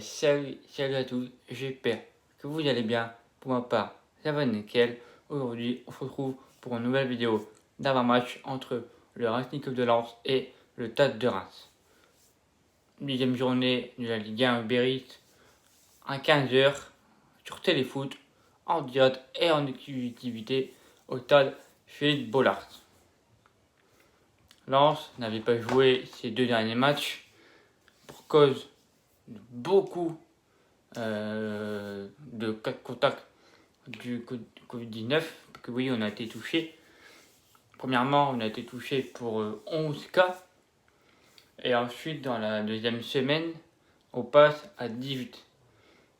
Salut à tous, j'espère que vous allez bien. Pour ma part, ça va nickel. Aujourd'hui, on se retrouve pour une nouvelle vidéo d'avant-match entre le Racing Club de Lens et le Stade de Reims. 10e journée de la Ligue 1 Uber Eats à 15h sur Téléfoot, en direct et en exclusivité au stade Philippe Bollard. Lens n'avait pas joué ses deux derniers matchs pour cause de beaucoup de cas de contact du Covid-19, parce que oui, on a été touché. Premièrement, on a été touché pour 11 cas, et ensuite, dans la deuxième semaine, on passe à 18.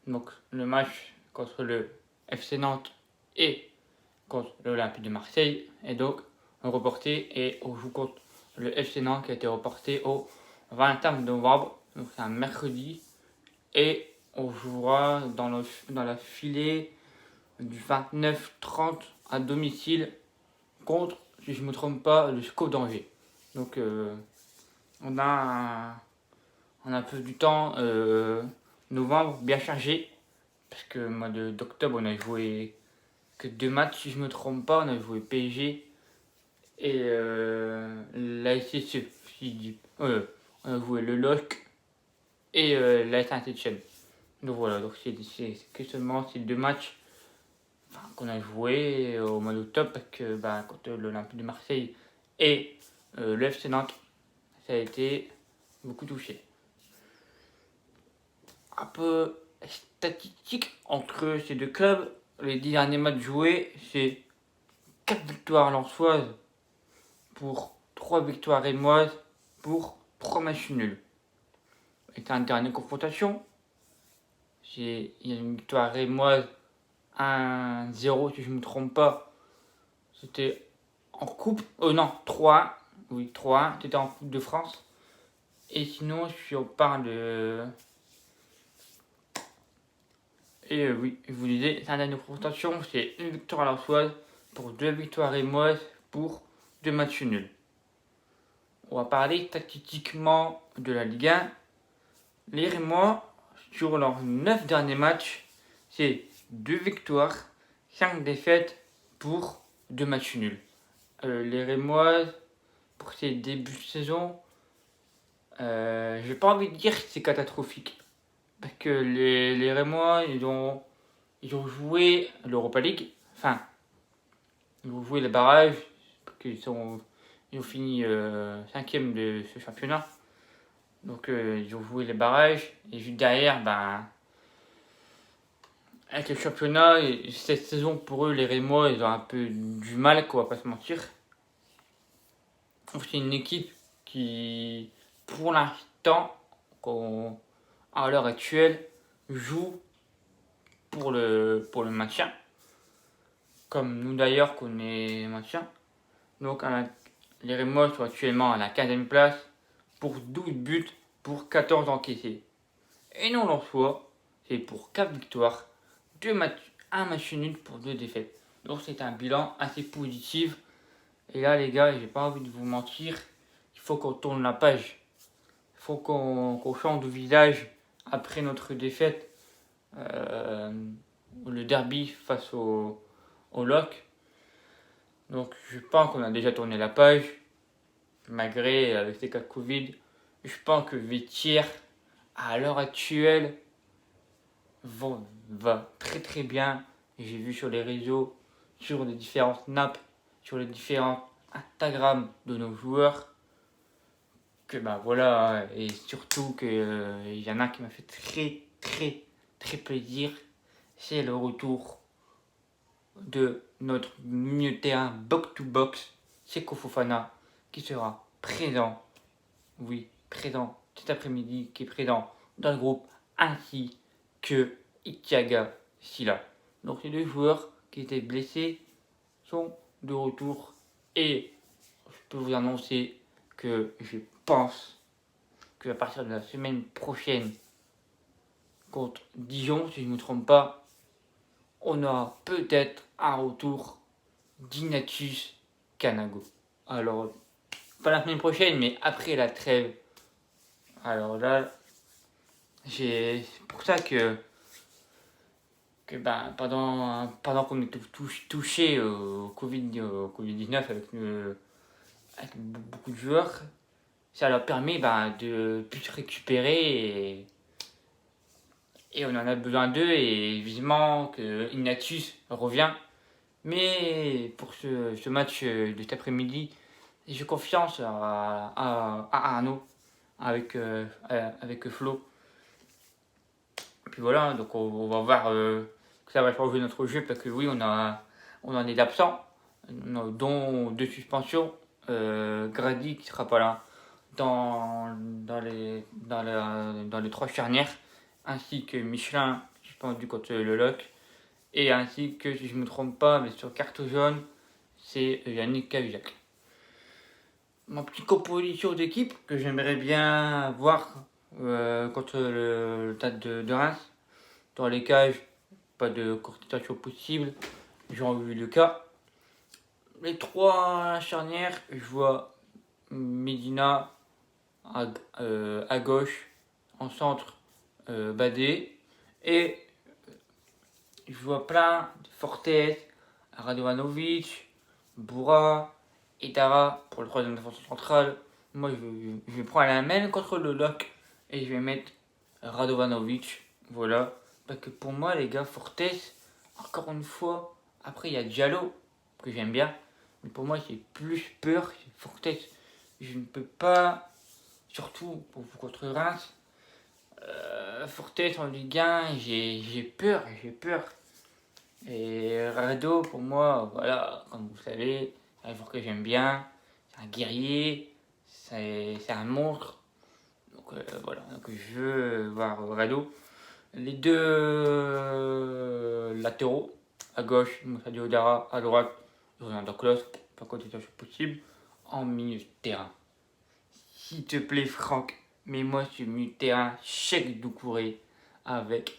Donc, le match contre le FC Nantes et contre l'Olympique de Marseille est donc reporté, et on joue contre le FC Nantes qui a été reporté au 21 novembre, donc c'est un mercredi, et on jouera dans la filée du 29-30 à domicile contre, si je ne me trompe pas, le SCO d'Angers. Donc on a un peu du temps, novembre bien chargé, parce que le mois d'octobre on a joué que 2 matchs, si je ne me trompe pas. On a joué PSG et la SSE, on a joué le LOSC et la Saint-Etienne. Donc voilà, donc c'est que seulement ces 2 matchs qu'on a joué au mois d'octobre, parce que contre l'Olympique de Marseille et le FC Nantes, ça a été beaucoup touché. Un peu statistique entre ces deux clubs, les 10 derniers matchs joués, c'est 4 victoires lensoises pour 3 victoires rémoises pour 3 matchs nuls. Et en dernière confrontation, il y a une victoire rémoise 1-0, si je ne me trompe pas. C'était en coupe. Non, 3-1. Oui, 3-1. C'était en Coupe de France. Et sinon, si on parle de. Et oui, je vous disais, la dernière confrontation, c'est une victoire à l'Ansoise pour 2 victoires rémoises pour 2 matchs nuls. On va parler tactiquement de la Ligue 1. Les Rémois, sur leurs 9 derniers matchs, c'est 2 victoires, 5 défaites pour 2 matchs nuls. Les Rémois, pour ces débuts de saison, j'ai pas envie de dire que c'est catastrophique. Parce que les Rémois, ils ont joué l'Europa League. Enfin, ils ont joué les barrages. Parce qu'ils ont fini 5e de ce championnat. Donc ils ont joué les barrages. Et juste derrière, avec le championnat, cette saison pour eux, les Rémois, ils ont un peu du mal, quoi, on va pas se mentir. C'est une équipe qui, pour l'instant, à l'heure actuelle, joue pour le maintien. Comme nous d'ailleurs, qu'on est maintien. Donc les Rémois sont actuellement à la 15e place pour 12 buts pour 14 encaissés. Et non, l'Ansois, c'est pour 4 victoires, 1 match nul pour 2 défaites. Donc c'est un bilan assez positif. Et là, les gars, j'ai pas envie de vous mentir, il faut qu'on tourne la page. Il faut qu'on change de visage après notre défaite, le derby face au LOSC. Donc je pense qu'on a déjà tourné la page, malgré avec ces cas de Covid. Je pense que Vetier, à l'heure actuelle, va très très bien. J'ai vu sur les réseaux, sur les différentes snaps, sur les différents Instagram de nos joueurs, que voilà, et surtout que il y en a qui m'a fait très très très plaisir, c'est le retour de notre milieu de terrain box-to-box, Seko Fofana, qui sera présent, oui, présent cet après-midi, qui est présent dans le groupe, ainsi que Itiaga Silla. Donc ces 2 joueurs qui étaient blessés sont de retour, et je peux vous annoncer que je pense qu'à partir de la semaine prochaine contre Dijon, si je ne me trompe pas, on aura peut-être un retour d'Ignatius Kanago. Alors, pas la semaine prochaine, mais après la trêve. Alors là, C'est pour ça que pendant qu'on était touché au Covid-19 avec beaucoup de joueurs, ça leur permet de plus se récupérer et on en a besoin d'eux et vivement que Ignatius revient. Mais pour ce match de cet après-midi, j'ai confiance à Arnaud avec Flo. Et puis voilà, donc on va voir que ça va changer notre jeu parce que oui, on en est absent, dont deux suspensions. Grady qui sera pas là dans les trois charnières, ainsi que Michelin suspendu contre le Loc, et ainsi que, si je ne me trompe pas, mais sur carte jaune, c'est Yannick Cahuzac. Ma petite composition d'équipe que j'aimerais bien voir contre le Stade de Reims. Dans les cages, pas de courtisation possible. J'ai vu le cas. Les trois charnières, je vois Medina à gauche, en centre Badé, et je vois plein de Fortes, Radovanovic, Boura, Itara pour le troisième défenseur central. Moi, je vais prendre la même contre le Loc et je vais mettre Radovanovic. Voilà. Parce que pour moi, les gars, Fortes, encore une fois, après il y a Diallo, que j'aime bien. Mais pour moi, j'ai plus peur, c'est Fortes. Je ne peux pas, surtout contre Reims, Fortes en Ligue 1, j'ai peur. Et Rado, pour moi, voilà, comme vous savez, c'est un joueur que j'aime bien. C'est un guerrier, c'est un monstre. Donc voilà, donc je veux voir Rado. Les deux latéraux, à gauche, Moussa Diodara, à droite, Jordan Klaus, pas contestation possible, en milieu de terrain. S'il te plaît, Franck, mets-moi sur le milieu de terrain, Cheikh Doucouré, avec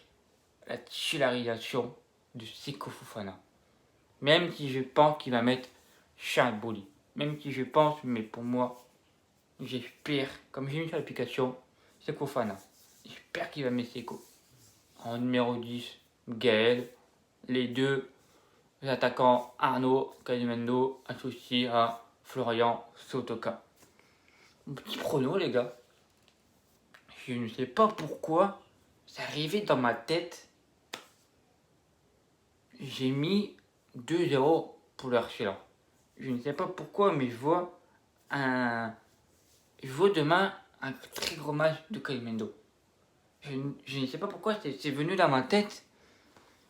la titularisation de Seko Fofana. Même si je pense qu'il va mettre Charles Boli. Même si je pense, mais pour moi, j'espère, comme j'ai mis sur l'application, Seko Fofana. J'espère qu'il va mettre Seko. En numéro 10, Gaël. Les deux attaquants, Arnaud Calimendo, associé à Florian Sotoka. Un petit prono, les gars. Je ne sais pas pourquoi, c'est arrivé dans ma tête. J'ai mis 2-0 pour l'Arsenal. Je ne sais pas pourquoi, mais je vois demain un très gros match de Calimendo. Je ne sais pas pourquoi c'est venu dans ma tête.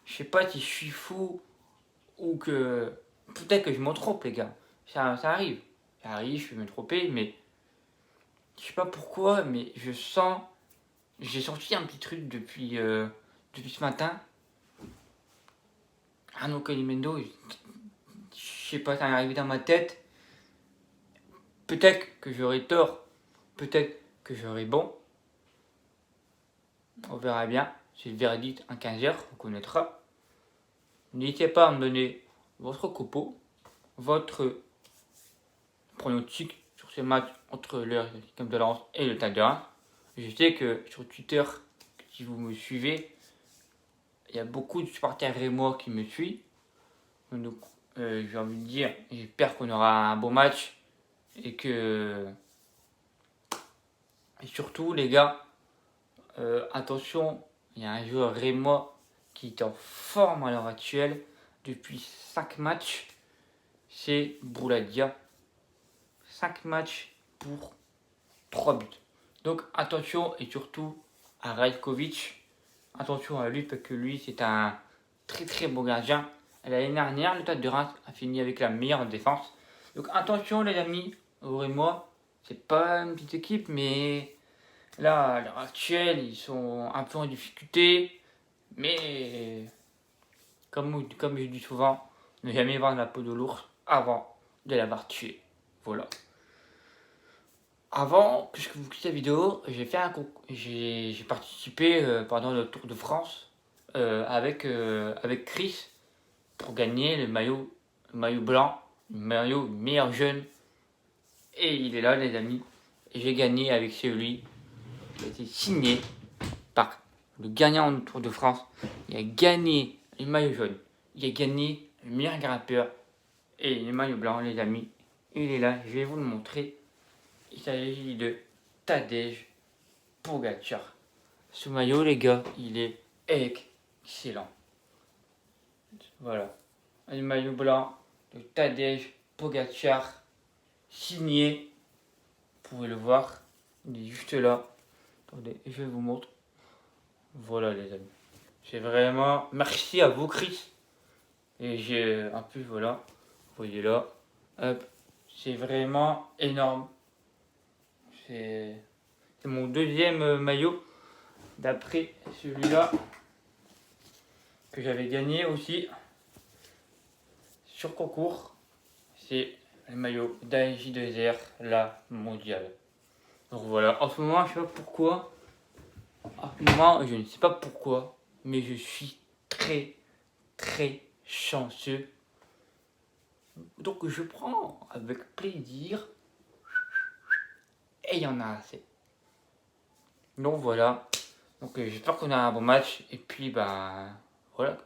Je sais pas si je suis fou ou que... Peut-être que je me trompe, les gars. Ça arrive. Ça arrive, je peux me tromper, mais... Je sais pas pourquoi, mais je sens... J'ai senti un petit truc depuis ce matin. Arnaud Calimendo, je sais pas, ça m'est arrivé dans ma tête. Peut-être que j'aurai tort, peut-être que j'aurai bon. On verra bien. C'est le verdict en 15h, on connaîtra. N'hésitez pas à me donner votre copo, votre pronostic sur ces matchs entre l'équipe de Lens et le Stade de Reims. Je sais que sur Twitter, si vous me suivez, il y a beaucoup de supporters rémois qui me suivent. Donc, j'ai envie de dire, j'espère qu'on aura un beau match et que... Et surtout, les gars, attention, il y a un joueur rémois qui est en forme à l'heure actuelle depuis 5 matchs. C'est Bouladia. 5 matchs pour 3 buts. Donc attention et surtout à Rajkovic. Attention à lui parce que lui c'est un très très beau gardien. L'année dernière, le Stade de Reims a fini avec la meilleure défense. Donc attention les amis, vous et moi, c'est pas une petite équipe mais là à l'heure actuelle ils sont un peu en difficulté. Mais comme je dis souvent, ne jamais vendre la peau de l'ours avant de l'avoir tué. Voilà. Avant que je vous quitte la vidéo, j'ai participé pendant le Tour de France avec Chris pour gagner le maillot blanc, le maillot meilleur jeune. Et il est là les amis. Et j'ai gagné avec celui qui a été signé Spark, le gagnant du Tour de France. Il a gagné les maillots jaunes. Il a gagné le meilleur grimpeur et les maillots blancs, les amis. Il est là, je vais vous le montrer. Il s'agit de Tadej Pogacar. Ce maillot, les gars, il est excellent. Voilà. Le maillot blanc de Tadej Pogacar, signé. Vous pouvez le voir. Il est juste là. Attendez, je vous montre. Voilà, les amis. C'est vraiment... Merci à vous, Chris. Et j'ai un peu, voilà. Vous voyez là. Hop. C'est vraiment énorme. C'est mon deuxième maillot. D'après celui-là. Que j'avais gagné aussi. Sur concours. C'est le maillot d'AJ2R, la mondiale. Donc voilà. En ce moment, je sais pas pourquoi. En ce moment, je ne sais pas pourquoi. Mais je suis très chanceux. Donc je prends avec plaisir. Et il y en a assez. Donc voilà. Donc j'espère qu'on a un bon match. Et puis ben voilà.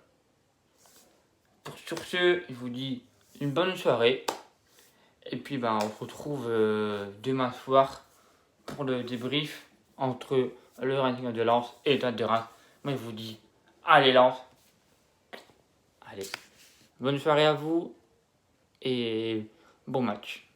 Sur ce, je vous dis une bonne soirée. Et puis ben on se retrouve demain soir pour le débrief entre le Racing de Lens et le Stade de Reims. Moi je vous dis allez Lens. Allez. Bonne soirée à vous et bon match.